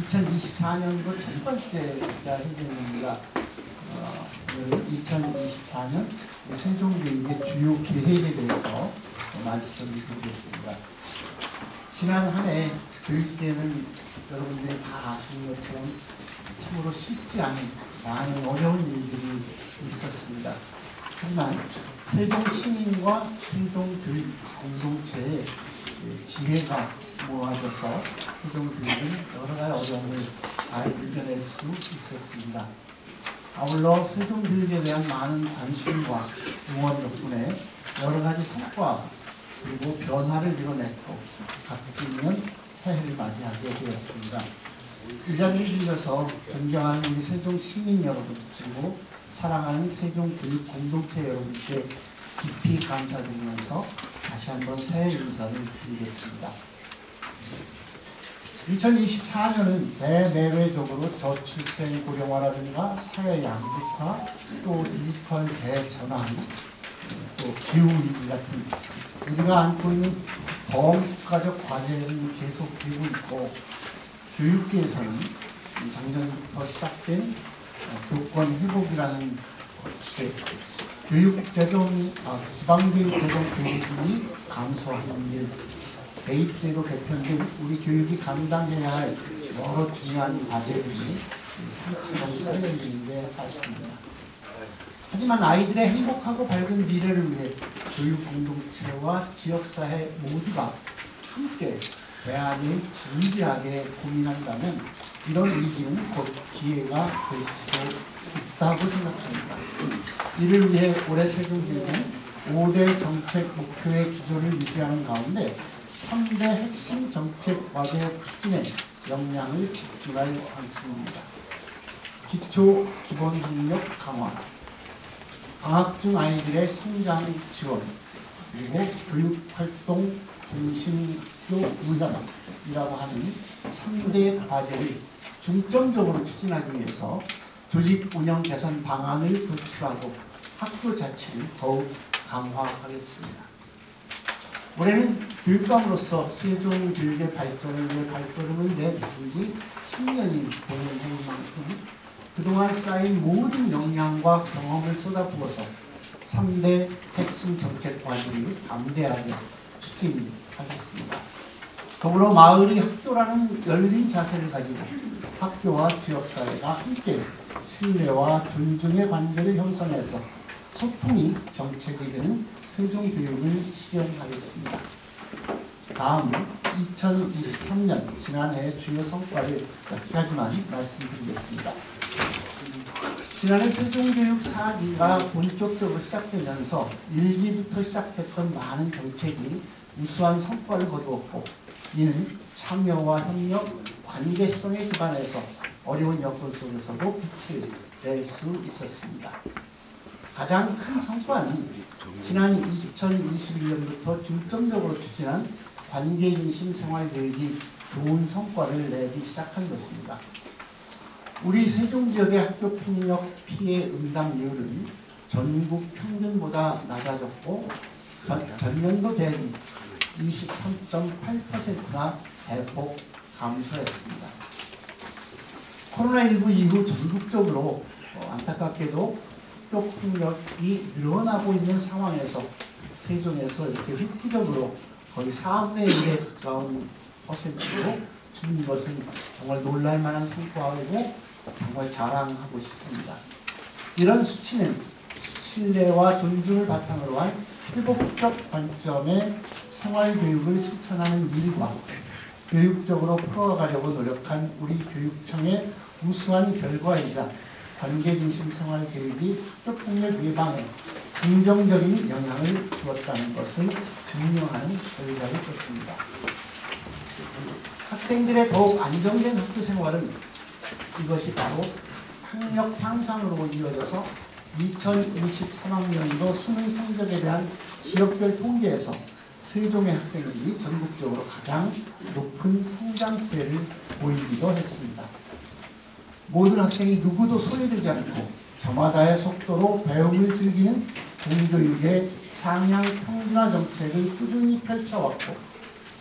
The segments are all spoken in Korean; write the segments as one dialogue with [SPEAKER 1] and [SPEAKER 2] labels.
[SPEAKER 1] 2024년도 첫 번째 회견입니다. 2024년 세종교육의 주요 계획에 대해서 말씀을 드리겠습니다. 지난 한 해 교육계는 여러분들이 다 아시는 것처럼 참으로 쉽지 않은 많은 어려운 일들이 있었습니다. 하지만 세종 시민과 세종 교육 공동체의 지혜가 모아져서 세종 교육은 여러 가지 어려움을 잘 이겨낼 수 있었습니다. 아울러 세종 교육에 대한 많은 관심과 응원 덕분에 여러 가지 성과 그리고 변화를 이뤄냈고 값지 있는 새해를 맞이하게 되었습니다. 이 자리를 빌려서 존경하는 우리 세종 시민 여러분 그리고 사랑하는 세종 교육 공동체 여러분께 깊이 감사드리면서 다시 한번 새해 인사를 드리겠습니다. 2024년은 대내외적으로 저출생 고령화라든가 사회 양극화, 또 디지털 대전환, 또 기후위기 같은 우리가 안고 있는 범국가적 과제는 계속되고 있고 교육계에서는 작년부터 시작된 교권 회복이라는 주제, 지방교육 재정 교육이 감소하는 일, 대입제도 개편 등 우리 교육이 감당해야 할 여러 중요한 과제들이 산처럼 쌓여있는 게 사실입니다. 하지만 아이들의 행복하고 밝은 미래를 위해 교육 공동체와 지역사회 모두가 함께 대안을 진지하게 고민한다면 이런 위기는 곧 기회가 될 수 있다고 생각합니다. 이를 위해 올해 세종교육은 5대 정책 목표의 기조를 유지하는 가운데 3대 핵심 정책 과제 추진에 역량을 집중할 방침입니다. 기초 기본 학력 강화, 방학 중 아이들의 성장 지원, 그리고 교육활동 중심교 의학이라고 하는 3대 과제를 중점적으로 추진하기 위해서 조직 운영 개선 방안을 도출하고 학교 자치를 더욱 강화하겠습니다. 올해는 교육감으로서 세종 교육의 발전을 위해 발걸음을 내딛은 지 10년이 되는 해인 만큼 그동안 쌓인 모든 역량과 경험을 쏟아부어서 3대 핵심 정책 과제를 담대하게 추진하겠습니다. 더불어 마을이 학교라는 열린 자세를 가지고 학교와 지역사회가 함께 신뢰와 존중의 관계를 형성해서 소통이 정책이 되는 세종교육을 실현하겠습니다. 다음은 2023년 지난해의 주요 성과를 몇 가지만 말씀드리겠습니다. 지난해 세종교육 4기가 본격적으로 시작되면서 1기부터 시작했던 많은 정책이 우수한 성과를 거두었고 이는 참여와 협력, 관계성에 기반해서 어려운 여건 속에서도 빛을 낼 수 있었습니다. 가장 큰 성과는 지난 2021년부터 중점적으로 추진한 관계중심 생활교육이 좋은 성과를 내기 시작한 것입니다. 우리 세종지역의 학교폭력 피해 응답률은 전국 평균보다 낮아졌고 전년도 대비 23.8%나 대폭 감소했습니다. 코로나19 이후 전국적으로 안타깝게도 학교폭력이 늘어나고 있는 상황에서 세종에서 이렇게 획기적으로 거의 4분의 1에 가까운 퍼센트로 줄인 것은 정말 놀랄만한 성과이고 정말 자랑하고 싶습니다. 이런 수치는 신뢰와 존중을 바탕으로 한 회복적 관점의 생활교육을 실천하는 일과 교육적으로 풀어가려고 노력한 우리 교육청의 우수한 결과이자 관계중심 생활교육이 학교폭력 예방에 긍정적인 영향을 주었다는 것을 증명하는 결과일 것입니다. 학생들의 더욱 안정된 학교 생활은 이것이 바로 학력 향상으로 이어져서 2023학년도 수능 성적에 대한 지역별 통계에서 세종의 학생들이 전국적으로 가장 높은 성장세를 보이기도 했습니다. 모든 학생이 누구도 소외되지 않고 저마다의 속도로 배움을 즐기는 공교육의 상향 평준화 정책을 꾸준히 펼쳐왔고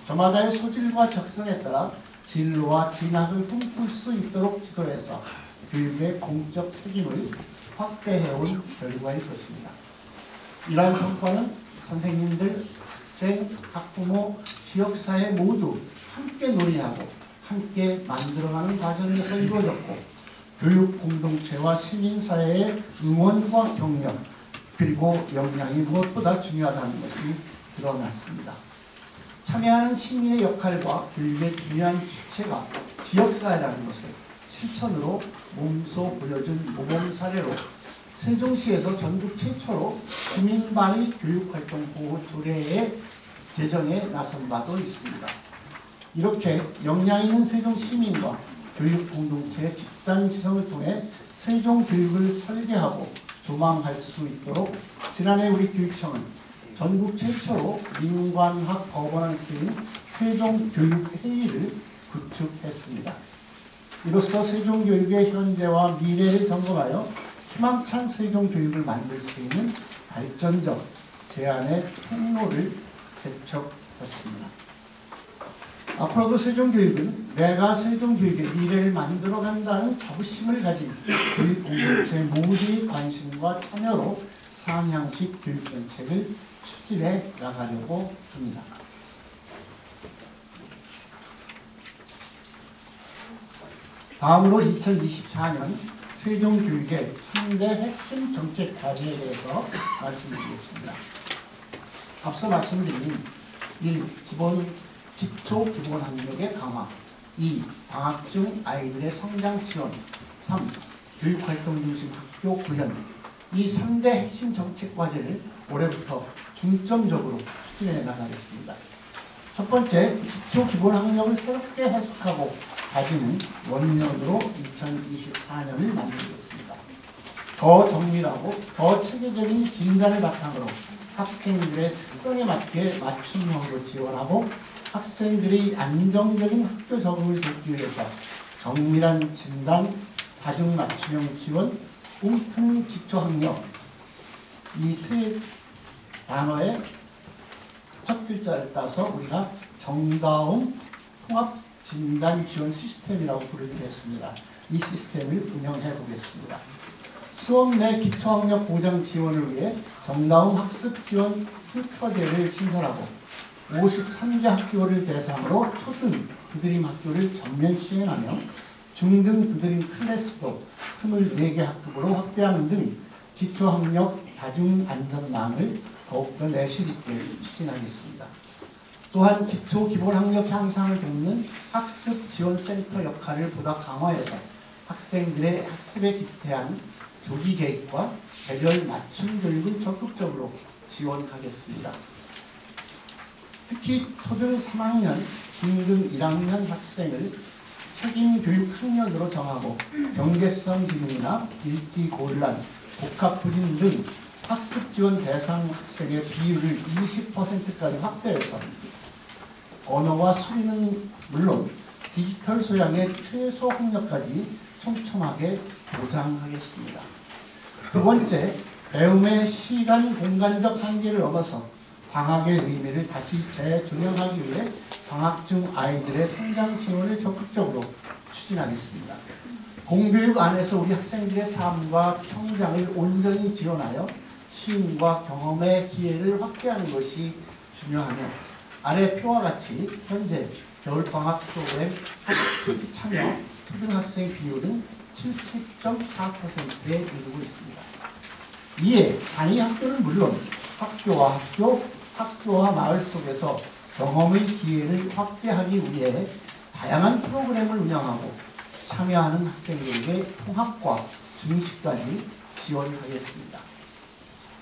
[SPEAKER 1] 저마다의 소질과 적성에 따라 진로와 진학을 꿈꿀 수 있도록 지도해서 교육의 공적 책임을 확대해온 결과일 것입니다. 이러한 성과는 선생님들, 학생, 학부모, 지역사회 모두 함께 논의하고 함께 만들어가는 과정에서 이루어졌고, 교육 공동체와 시민사회의 응원과 격려 그리고 역량이 무엇보다 중요하다는 것이 드러났습니다. 참여하는 시민의 역할과 교육의 중요한 주체가 지역사회라는 것을 실천으로 몸소 보여준 모범 사례로 세종시에서 전국 최초로 주민발의 교육활동 보호 조례의 제정에 나선 바도 있습니다. 이렇게 역량 있는 세종 시민과 교육 공동체의 집단 지성을 통해 세종 교육을 설계하고 조망할 수 있도록 지난해 우리 교육청은 전국 최초로 민관학 거버넌스인 세종교육회의를 구축했습니다. 이로써 세종교육의 현재와 미래를 점검하여 희망찬 세종교육을 만들 수 있는 발전적 제안의 통로를 개척했습니다. 앞으로도 세종교육은 내가 세종교육의 미래를 만들어간다는 자부심을 가진 교육 공동체 모두의 관심과 참여로 상향식 교육정책을 추진해 나가려고 합니다. 다음으로 2024년 세종교육의 3대 핵심 정책 과제에 대해서 말씀드리겠습니다. 앞서 말씀드린 1. 기초 기본 학력의 강화, 2. 방학 중 아이들의 성장 지원, 3. 교육활동 중심 학교 구현. 이 3대 핵심 정책 과제를 올해부터 중점적으로 추진해 나가겠습니다. 첫 번째, 기초 기본 학력을 새롭게 해석하고 다지는 원년으로 2024년을 만들겠습니다. 더 정밀하고 더 체계적인 진단을 바탕으로 학생들의 특성에 맞게 맞춤형으로 지원하고 학생들의 안정적인 학교 적응을 돕기 위해서 정밀한 진단, 다중 맞춤형 지원, 꿈트는 기초학력, 이 세 단어의 첫 글자를 따서 우리가 정다운 통합진단 지원 시스템이라고 부르기로 했습니다. 이 시스템을 운영해 보겠습니다. 수업 내 기초학력 보장 지원을 위해 정다운 학습 지원 필터제를 신설하고 53개 학교를 대상으로 초등 두드림 학교를 전면 시행하며 중등 두드림 클래스도 24개 학급으로 확대하는 등 기초학력 다중안전망을 더욱더 내실 있게 추진하겠습니다. 또한 기초 기본학력 향상을 돕는 학습지원센터 역할을 보다 강화해서 학생들의 학습에 대한 조기 계획과 개별 맞춤 교육을 적극적으로 지원하겠습니다. 특히 초등 3학년, 중등 1학년 학생을 책임교육 학년으로 정하고 경계성 지능이나 읽기 곤란, 복합부진 등 학습 지원 대상 학생의 비율을 20%까지 확대해서 언어와 수리는 물론 디지털 소양의 최소 학력까지 촘촘하게 보장하겠습니다. 두 번째, 배움의 시간 공간적 한계를 넘어서 방학의 의미를 다시 재조명하기 위해 방학 중 아이들의 성장 지원을 적극적으로 추진하겠습니다. 공교육 안에서 우리 학생들의 삶과 성장을 온전히 지원하여 시음과 경험의 기회를 확대하는 것이 중요하며 아래 표와 같이 현재 겨울방학 프로그램 학습 참여 초등학생 비율은 70.4%에 이르고 있습니다. 이에 단위 학교는 물론 학교와 학교, 학교와 마을 속에서 경험의 기회를 확대하기 위해 다양한 프로그램을 운영하고 참여하는 학생들에게 통합과 중시까지 지원하겠습니다.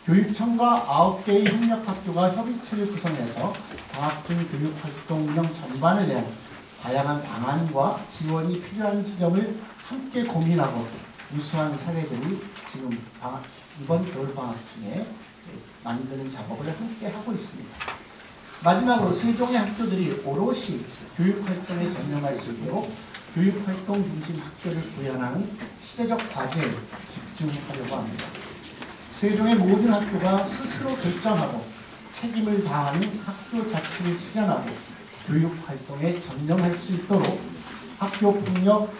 [SPEAKER 1] 교육청과 9개의 협력학교가 협의체를 구성해서 방학중 교육활동 운영 전반에 대한 다양한 방안과 지원이 필요한 지점을 함께 고민하고 우수한 사례들이 지금 이번 겨울방학 중에 만드는 작업을 함께 하고 있습니다. 마지막으로 세종의 학교들이 오롯이 교육활동에 전념할 수 있도록 교육활동 중심 학교를 구현하는 시대적 과제에 집중하려고 합니다. 세종의 모든 학교가 스스로 결정하고 책임을 다하는 학교 자치를 실현하고 교육활동에 전념할 수 있도록 학교 폭력,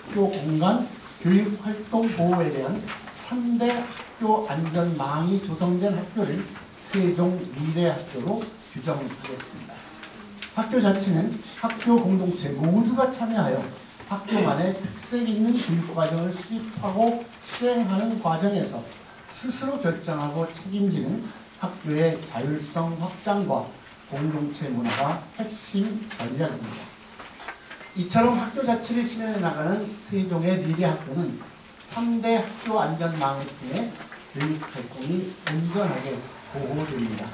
[SPEAKER 1] 학교 공간, 교육 활동 보호에 대한 3대 학교 안전망이 조성된 학교를 세종 미래학교로 규정하겠습니다. 학교 자체는 학교 공동체 모두가 참여하여 학교만의 특색 있는 교육과정을 수립하고 시행하는 과정에서 스스로 결정하고 책임지는 학교의 자율성 확장과 공동체 문화가 핵심 전략입니다. 이처럼 학교 자체를 실현해 나가는 세종의 미래학교는 3대 학교 안전망을 통해 교육활동이 온전하게 보호됩니다.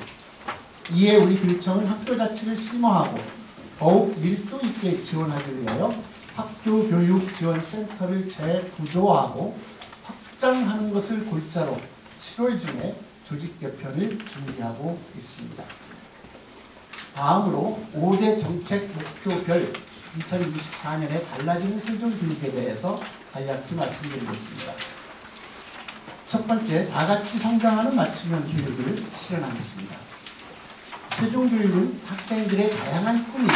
[SPEAKER 1] 이에 우리 교육청은 학교 자체를 심화하고 더욱 밀도 있게 지원하기 위하여 학교교육지원센터를 재구조화하고 확장하는 것을 골자로 7월 중에 조직 개편을 준비하고 있습니다. 다음으로 5대 정책 목표별 2024년에 달라지는 세종교육에 대해서 간략히 말씀드리겠습니다. 첫 번째, 다같이 성장하는 맞춤형 교육을 실현하겠습니다. 세종교육은 학생들의 다양한 꿈이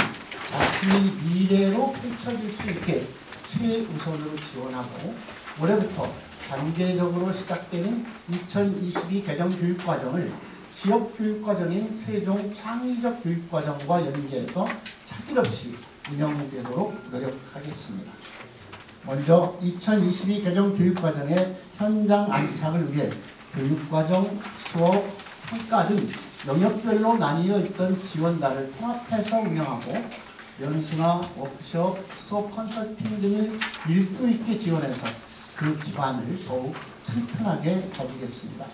[SPEAKER 1] 자신의 미래로 펼쳐질 수 있게 최우선으로 지원하고 올해부터 단계적으로 시작되는 2022 개정 교육과정을 지역교육과정인 세종 창의적 교육과정과 연계해서 차질 없이 운영되도록 노력하겠습니다. 먼저 2022 개정 교육과정의 현장 안착을 위해 교육과정, 수업, 평가 등 영역별로 나뉘어 있던 지원단을 통합해서 운영하고 연수나 워크숍, 수업 컨설팅 등을 밀도 있게 지원해서 그 기반을 더욱 튼튼하게 가지겠습니다.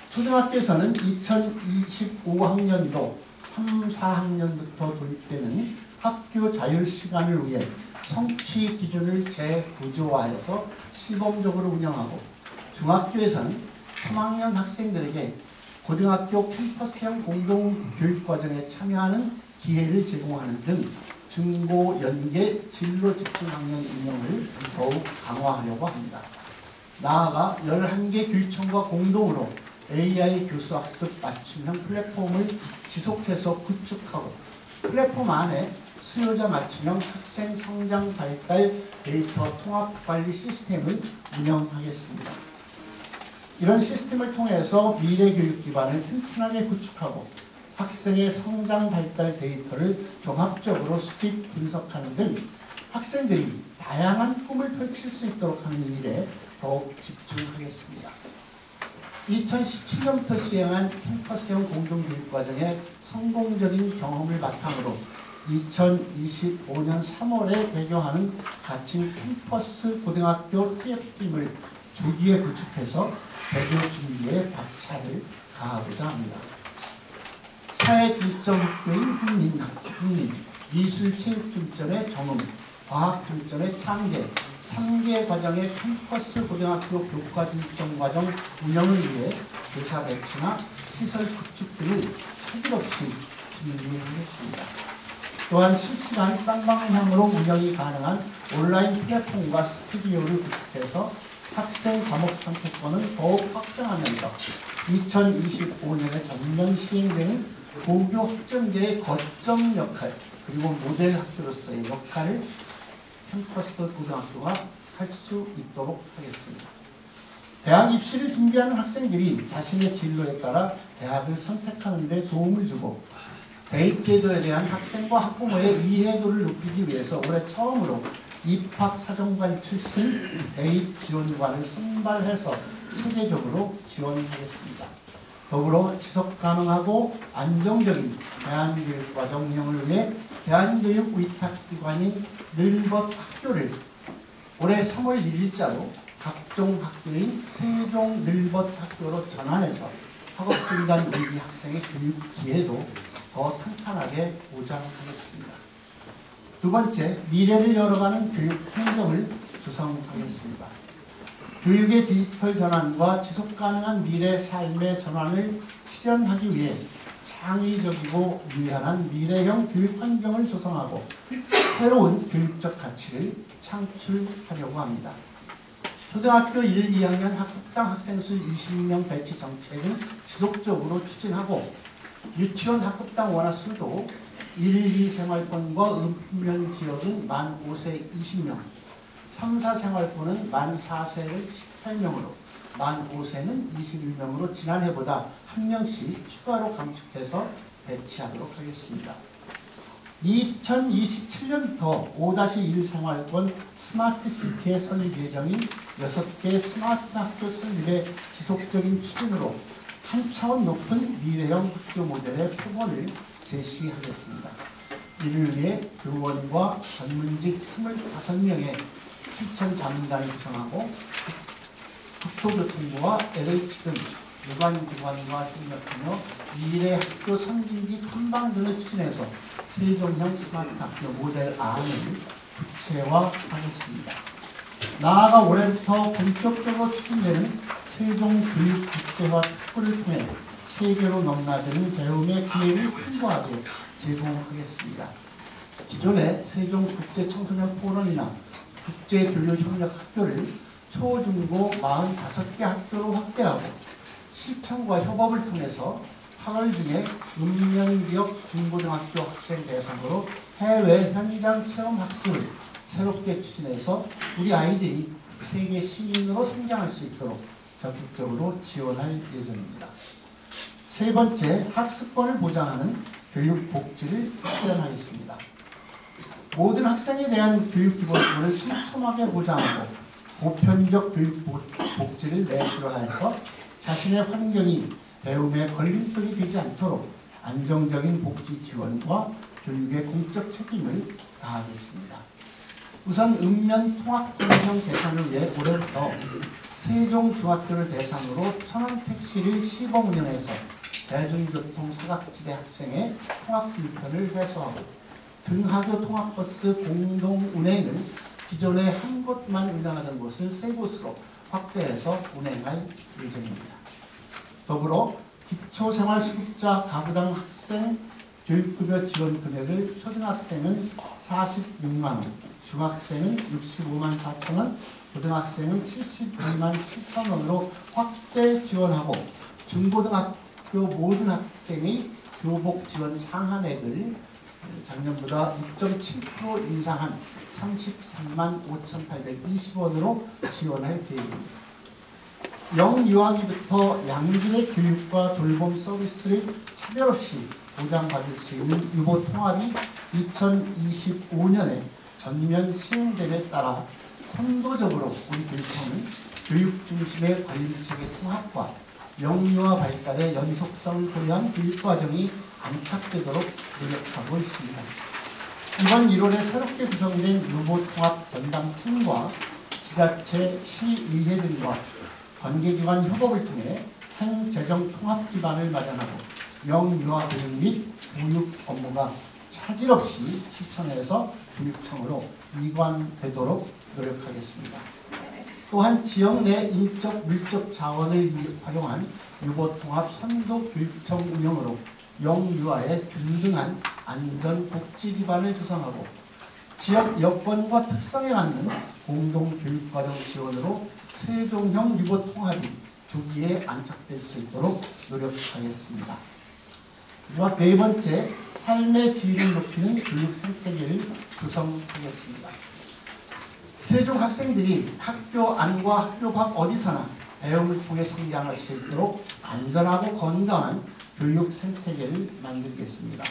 [SPEAKER 1] 초등학교에서는 2025학년도 3, 4학년부터 도입되는 학교 자율시간을 위해 성취 기준을 재구조화해서 시범적으로 운영하고 중학교에서는 3학년 학생들에게 고등학교 캠퍼스형 공동교육과정에 참여하는 기회를 제공하는 등 중고, 연계, 진로 집중 학년 운영을 더욱 강화하려고 합니다. 나아가 11개 교육청과 공동으로 AI 교수학습 맞춤형 플랫폼을 지속해서 구축하고 플랫폼 안에 수요자 맞춤형 학생 성장 발달 데이터 통합 관리 시스템을 운영하겠습니다. 이런 시스템을 통해서 미래 교육 기반을 튼튼하게 구축하고 학생의 성장 발달 데이터를 종합적으로 수집 분석하는 등 학생들이 다양한 꿈을 펼칠 수 있도록 하는 일에 더욱 집중하겠습니다. 2017년부터 시행한 캠퍼스형 공동교육과정의 성공적인 경험을 바탕으로 2025년 3월에 개교하는 가칭 캠퍼스 고등학교 TF팀을 조기에 구축해서 개교 준비에 박차를 가하고자 합니다. 사회중점 학교인 훈민, 미술체육중점의 정음, 과학중점의 창제, 3개 과정의 캠퍼스 고등학교 교과중점 과정 운영을 위해 교사 배치나 시설 구축 등을 차질 없이 준비하겠습니다. 또한 실시간 쌍방향으로 운영이 가능한 온라인 플랫폼과 스튜디오를 구축해서 학생 과목 선택권을 더욱 확장하면서 2025년에 전면 시행되는 고교 학점제의 거점 역할 그리고 모델 학교로서의 역할을 캠퍼스 고등학교가 할 수 있도록 하겠습니다. 대학 입시를 준비하는 학생들이 자신의 진로에 따라 대학을 선택하는 데 도움을 주고 대입제도에 대한 학생과 학부모의 이해도를 높이기 위해서 올해 처음으로 입학사정관 출신 대입지원관을 선발해서 체계적으로 지원하겠습니다. 더불어 지속가능하고 안정적인 대한교육과정 운영을 위해 대한교육 위탁기관인 늘벗 학교를 올해 3월 1일자로 각종 학교인 세종 늘벗 학교로 전환해서 학업중단 위기 학생의 교육 기회도 더 탄탄하게 보장하겠습니다. 두 번째, 미래를 열어가는 교육 환경을 조성하겠습니다. 교육의 디지털 전환과 지속가능한 미래 삶의 전환을 실현하기 위해 창의적이고 유연한 미래형 교육 환경을 조성하고 새로운 교육적 가치를 창출하려고 합니다. 초등학교 1, 2학년 학급당 학생 수 20명 배치 정책은 지속적으로 추진하고 유치원 학급당 원화 수도 1, 2 생활권과 읍면 지역은 만 5세 20명, 3, 4 생활권은 만 4세를 18명으로, 만 5세는 21명으로 지난해보다 한 명씩 추가로 감축해서 배치하도록 하겠습니다. 2027년부터 5-1 생활권 스마트시티의 설립 예정인 6개 스마트 학교 설립의 지속적인 추진으로 한 차원 높은 미래형 학교 모델의 표본을 제시하겠습니다. 이를 위해 교원과 전문직 25명의 실천 자문단을 구성하고 국토교통부와 LH 등 유관기관과 협력하며 미래 학교 선진지 탐방 등을 추진해서 세종형 스마트 학교 모델 안을 구체화하겠습니다. 나아가 올해부터 본격적으로 추진되는 세종교육 국제화 특구를 통해 세계로 넘나드는 배움의 기회를 풍부하게 제공하겠습니다. 기존의 세종국제청소년 포럼이나 국제교류협력학교를 초, 중고 45개 학교로 확대하고 시청과 협업을 통해서 8월 중에 읍면지역 중고등학교 학생 대상으로 해외 현장 체험 학습을 새롭게 추진해서 우리 아이들이 세계 시민으로 성장할 수 있도록 적극적으로 지원할 예정입니다. 세 번째, 학습권을 보장하는 교육복지를 실현하겠습니다. 모든 학생에 대한 교육기본권을 촘촘하게 보장하고 보편적 교육복지를 내실화해서 자신의 환경이 배움의 걸림돌이 되지 않도록 안정적인 복지 지원과 교육의 공적 책임을 다하겠습니다. 우선 읍면 통합교육형 개선을 위해 올해부터 세종중학교를 대상으로 천원택시를 시범 운영해서 대중교통 사각지대 학생의 통학불편을 해소하고 등하교 통학버스 공동 운행을 기존에 한 곳만 운행하던 곳을 세 곳으로 확대해서 운행할 예정입니다. 더불어 기초생활수급자 가구당 학생 교육급여 지원 금액을 초등학생은 46만원, 중학생은 65만 4천원, 고등학생은 72만 7천원으로 확대 지원하고 중고등학교 모든 학생의 교복 지원 상한액을 작년보다 6.7% 인상한 33만 5,820원으로 지원할 계획입니다. 영유아기부터 양질의 교육과 돌봄 서비스를 차별 없이 보장받을 수 있는 유보 통합이 2025년에 전면 시행됨에 따라 선도적으로 우리 교육청은 교육 중심의 관리체계 통합과 영유아 발달의 연속성을 고려한 교육과정이 안착되도록 노력하고 있습니다. 이번 1월에 새롭게 구성된 유보통합 전담팀과 지자체, 시의회 등과 관계기관 협업을 통해 행재정 통합 기반을 마련하고 영유아 교육 및 교육 업무가 차질 없이 시청에서 교육청으로 이관되도록 노력하겠습니다. 또한 지역 내 인적 물적 자원을 활용한 유보통합 선도교육청 운영으로 영유아의 균등한 안전 복지 기반을 조성하고 지역 여건과 특성에 맞는 공동교육과정 지원으로 세종형 유보통합이 조기에 안착될 수 있도록 노력하겠습니다. 마지막 네 번째, 삶의 질을 높이는 교육 생태계를 구성하겠습니다. 세종 학생들이 학교 안과 학교 밖 어디서나 배움을 통해 성장할 수 있도록 안전하고 건강한 교육 생태계를 만들겠습니다.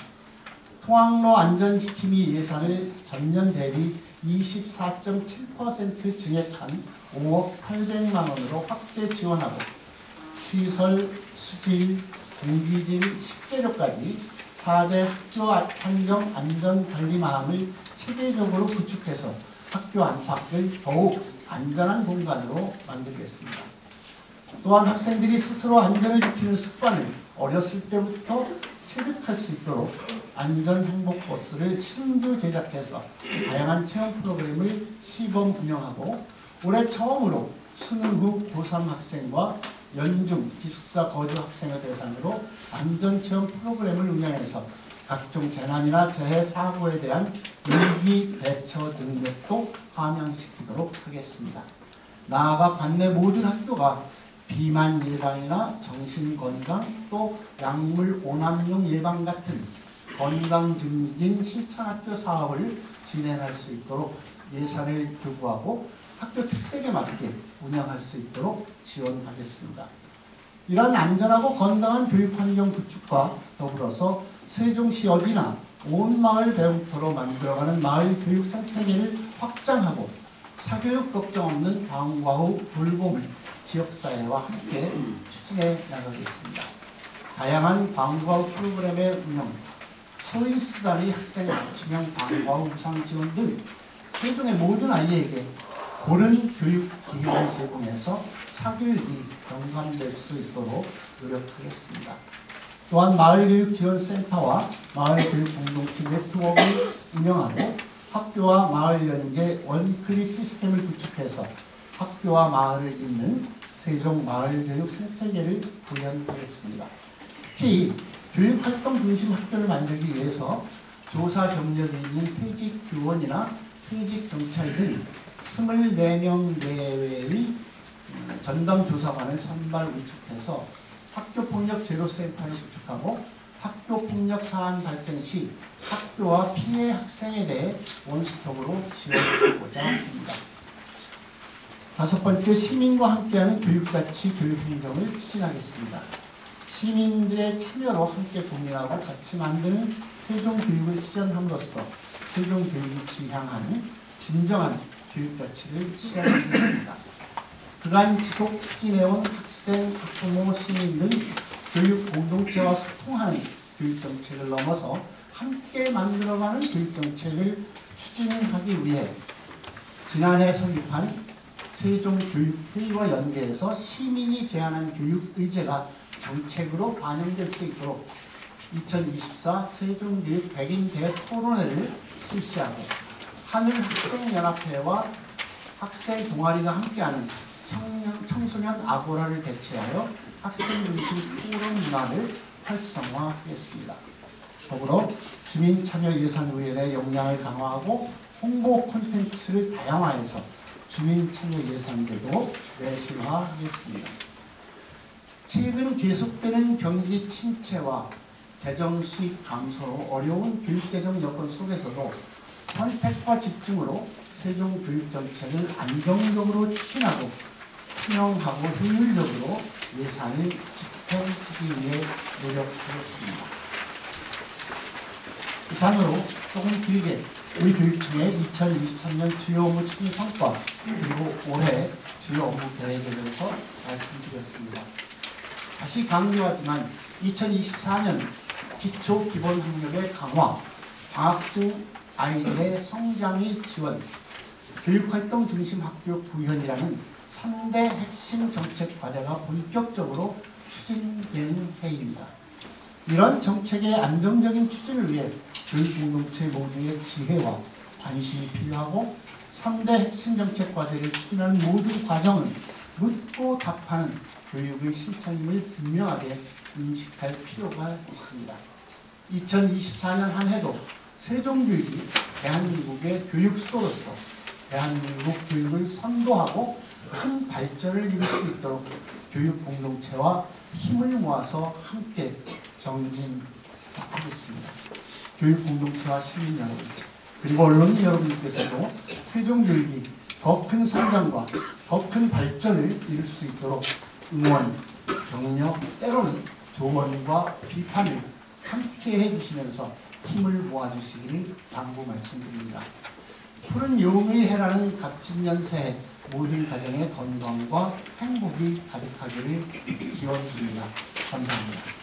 [SPEAKER 1] 통학로 안전지킴이 예산을 전년 대비 24.7% 증액한 5억 800만 원으로 확대 지원하고 시설, 수질, 공기질, 식재료까지 4대 학교 환경 안전관리 마음을 체계적으로 구축해서 학교 안팎을 더욱 안전한 공간으로 만들겠습니다. 또한 학생들이 스스로 안전을 지키는 습관을 어렸을 때부터 체득할 수 있도록 안전행복버스를 신규 제작해서 다양한 체험 프로그램을 시범 운영하고 올해 처음으로 수능 후 고3 학생과 연중 기숙사 거주 학생을 대상으로 안전체험 프로그램을 운영해서 각종 재난이나 재해 사고에 대한 위기 대처 능력도 함양시키도록 하겠습니다. 나아가 관내 모든 학교가 비만 예방이나 정신건강 또 약물 오남용 예방 같은 건강 증진 실천학교 사업을 진행할 수 있도록 예산을 교부하고 학교 특색에 맞게 운영할 수 있도록 지원하겠습니다. 이러한 안전하고 건강한 교육환경 구축과 더불어서 세종시 어디나 온 마을 배움터로 만들어가는 마을 교육 생태계를 확장하고 사교육 걱정 없는 방과 후 돌봄을 지역사회와 함께 추진해 나가겠습니다. 다양한 방과 후 프로그램의 운영, 소위 쓰다리 학생 맞춤형 방과 후 무상 지원 등 세종의 모든 아이에게 고른 교육 기회를 제공해서 사교육이 경감될 수 있도록 노력하겠습니다. 또한 마을교육지원센터와 마을교육공동체 네트워크를 운영하고 학교와 마을 연계 원클릭 시스템을 구축해서 학교와 마을을 잇는 세종 마을교육 생태계를 구현하겠습니다. 특히 교육활동 중심 학교를 만들기 위해서 조사 경력이 있는 퇴직교원이나 퇴직경찰 등 24명 내외의 전담조사관을 선발 운축해서 학교폭력 제로센터를 구축하고 학교폭력 사안 발생 시 학교와 피해 학생에 대해 원스톱으로 지원하고자 합니다. 다섯 번째, 시민과 함께하는 교육자치 교육행정을 추진하겠습니다. 시민들의 참여로 함께 고민하고 같이 만드는 세종교육을 실현함으로써 세종교육이 지향하는 진정한 교육자치를 실현하겠습니다. 그간 지속 추진해온 학생, 학부모, 시민 등 교육 공동체와 소통하는 교육정책을 넘어서 함께 만들어가는 교육정책을 추진하기 위해 지난해 설립한 세종교육회의와 연계해서 시민이 제안한 교육의제가 정책으로 반영될 수 있도록 2024 세종교육 100인 대토론회를 실시하고 하늘학생연합회와 학생 동아리가 함께하는 청소년 아고라를 개최하여 학생 중심 토론 문화를 활성화하겠습니다. 더불어 주민참여예산위원회 역량을 강화하고 홍보 콘텐츠를 다양화해서 주민참여예산제도 내실화하겠습니다. 최근 계속되는 경기 침체와 재정 수입 감소로 어려운 교육재정 여건 속에서도 선택과 집중으로 세종교육정책을 안정적으로 추진하고 투명하고 효율적으로 예산을 집행하기 위해 노력하겠습니다. 이상으로 조금 길게 우리 교육청의 2023년 주요 업무 추진 성과 그리고 올해 주요 업무 계획에 대해서 말씀드렸습니다. 다시 강조하지만 2024년 기초 기본 학력의 강화, 방학 중 아이들의 성장의 지원, 교육활동 중심 학교 구현이라는 3대 핵심 정책 과제가 본격적으로 추진되는 해입니다. 이런 정책의 안정적인 추진을 위해 교육공동체 모두의 지혜와 관심이 필요하고 3대 핵심 정책 과제를 추진하는 모든 과정은 묻고 답하는 교육의 실천임을 분명하게 인식할 필요가 있습니다. 2024년 한 해도 세종교육이 대한민국의 교육 수도로서 대한민국 교육을 선도하고 큰 발전을 이룰 수 있도록 교육 공동체와 힘을 모아서 함께 정진하겠습니다. 교육 공동체와 시민 여러분 그리고 언론 여러분께서도 세종교육이 더 큰 성장과 더 큰 발전을 이룰 수 있도록 응원, 격려, 때로는 조언과 비판을 함께 해주시면서 힘을 모아주시기를 당부 말씀드립니다. 푸른 용의 해라는 갑진년 새해 모든 가정의 건강과 행복이 가득하기를 기원드립니다. 감사합니다.